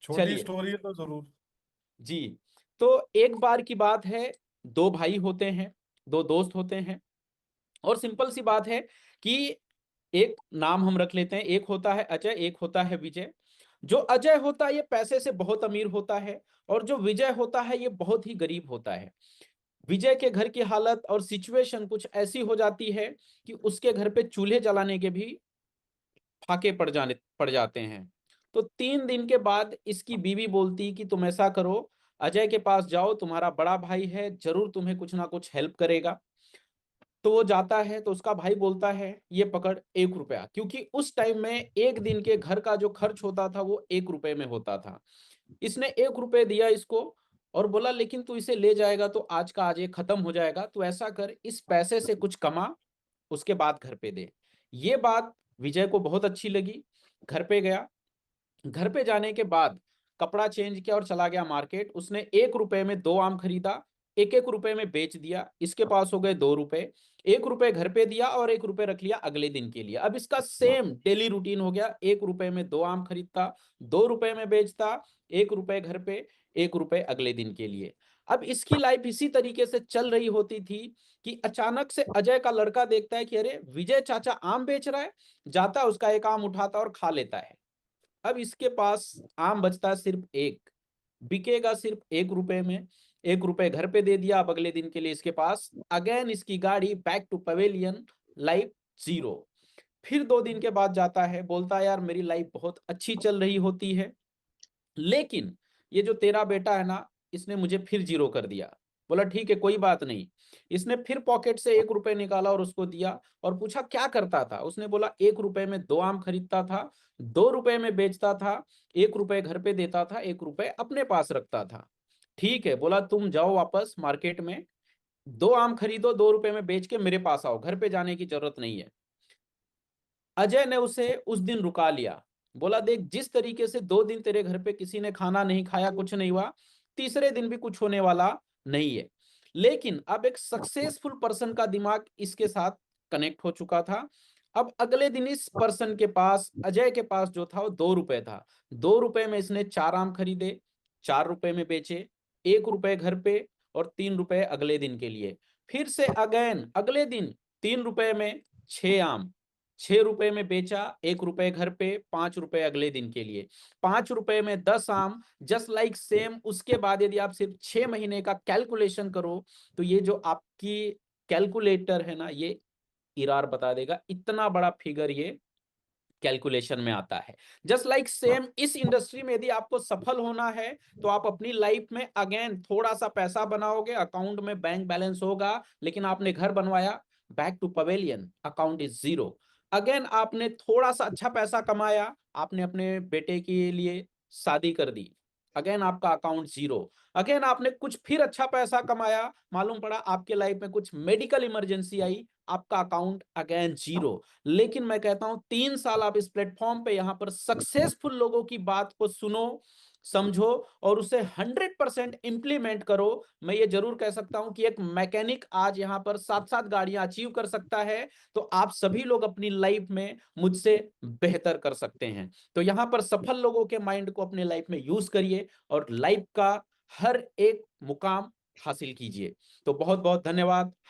छोटी चलिए स्टोरी है तो जरूर। जी। तो एक बार की बात है, दो भाई होते हैं, दो दोस्त होते हैं, और सिंपल सी बात है कि एक नाम हम रख लेते हैं, एक होता है अजय, एक होता है विजय। जो अजय होता है ये पैसे से बहुत अमीर होता है, और जो विजय होता है ये बहुत ही गरीब होता है। विजय के घर की हालत और सिचुएशन कुछ ऐसी हो जाती है कि उसके घर पे चूल्हे जलाने के भी फाके पड़ जाते हैं। तो 3 दिन के बाद इसकी बीवी बोलती कि तुम ऐसा करो, अजय के पास जाओ, तुम्हारा बड़ा भाई है, जरूर तुम्हें कुछ ना कुछ हेल्प करेगा। तो वो जाता है, तो उसका भाई बोलता है ये पकड़ 1 रुपया, क्योंकि उस टाइम में एक दिन के घर का जो खर्च होता था वो 1 रुपए में होता था। इसने 1 रुपए दिया इसको, और बोला लेकिन तू इसे ले जाएगा तो आज का आज ये खत्म हो जाएगा, तो ऐसा कर इस पैसे से कुछ कमा, उसके बाद घर पे दे। ये बात विजय को बहुत अच्छी लगी। घर पे गया, घर पे जाने के बाद कपड़ा चेंज किया और चला गया मार्केट। उसने 1 रुपए में 2 आम खरीदा, 1-1 रुपए में बेच दिया, इसके पास हो गए 2 रुपए। 1 रुपए घर पे दिया और 1 रुपए रख लिया अगले दिन के लिए। अब इसका सेम डेली रूटीन हो गया, 1 रुपए में 2 आम खरीदता, 2 रुपए में बेचता, 1 रुपए घर पे, 1 रुपए अगले दिन के लिए। अब इसकी लाइफ इसी तरीके से चल रही होती थी कि अचानक से अजय का लड़का देखता है कि अरे विजय चाचा आम बेच रहा है, जाता है उसका एक आम उठाता और खा लेता है। अब इसके पास आम बचता है सिर्फ एक, बिकेगा सिर्फ 1 रुपए में। 1 रुपए घर पे दे दिया, अब अगले दिन के लिए इसके पास अगेन इसकी गाड़ी back to pavilion, life zero. फिर 2 दिन के बाद जाता है, बोलता है यार मेरी लाइफ बहुत अच्छी चल रही होती है, लेकिन ये जो तेरा बेटा है ना, इसने मुझे फिर जीरो कर दिया। बोला ठीक है कोई बात नहीं। इसने फिर पॉकेट से 1 रुपए निकाला और उसको दिया, और पूछा क्या करता था। उसने बोला 1 रुपए में 2 आम खरीदता था, 2 रुपए में बेचता था, 1 रुपए घर पे देता था, 1 रुपए अपने पास रखता था। ठीक है, बोला तुम जाओ वापस मार्केट में, 2 आम खरीदो, 2 रुपए में बेच के मेरे पास आओ, घर पे जाने की जरूरत नहीं है। अजय ने उसे उस दिन रुका लिया, बोला देख जिस तरीके से 2 दिन तेरे घर पे किसी ने खाना नहीं खाया, कुछ नहीं हुआ, तीसरे दिन भी कुछ होने वाला नहीं है। लेकिन अब एक सक्सेसफुल पर्सन का दिमाग इसके साथ कनेक्ट हो चुका था। अब अगले दिन इस पर्सन के पास, अजय के पास जो था वो 2 रुपए था। 2 रुपए में इसने 4 आम खरीदे, 4 रुपए में बेचे, 1 रुपए घर पे और 3 रुपए अगले दिन के लिए। फिर से अगेन अगले दिन 3 रुपए में 6 आम, 6 रुपए में बेचा, 1 रुपए घर पे, 5 रुपए अगले दिन के लिए, 5 रुपए में 10 आम, जस्ट लाइक सेम। उसके बाद यदि आप सिर्फ 6 महीने का कैलकुलेशन करो, तो ये जो आपकी कैलकुलेटर है ना, ये इरार बता देगा, इतना बड़ा फिगर ये कैलकुलेशन में आता है। जस्ट लाइक सेम इस इंडस्ट्री में यदि आपको सफल होना है, तो आप अपनी लाइफ में अगेन थोड़ा सा पैसा बनाओगे, अकाउंट में बैंक बैलेंस होगा, लेकिन आपने घर बनवाया, back to pavilion, account is zero. Again आपने थोड़ा सा अच्छा पैसा कमाया, आपने अपने बेटे के लिए शादी कर दी, अगेन आपका अकाउंट जीरो। अगेन आपने कुछ फिर अच्छा पैसा कमाया, मालूम पड़ा आपके लाइफ में कुछ मेडिकल इमरजेंसी आई, आपका अकाउंट अगेन जीरो। लेकिन मैं कहता हूं 3 साल आप इस प्लेटफॉर्म पे यहां पर सक्सेसफुल लोगों की बात को सुनो, समझो और उसे 100% इंप्लीमेंट करो। मैं ये जरूर कह सकता हूं कि एक मैकेनिक आज यहां पर 7-7 गाड़ियां अचीव कर सकता है, तो आप सभी लोग अपनी लाइफ में मुझसे बेहतर कर सकते हैं। तो यहां पर सफल लोगों के माइंड को अपने लाइफ में यूज करिए और लाइफ का हर एक मुकाम हासिल कीजिए। तो बहुत बहुत धन्यवाद।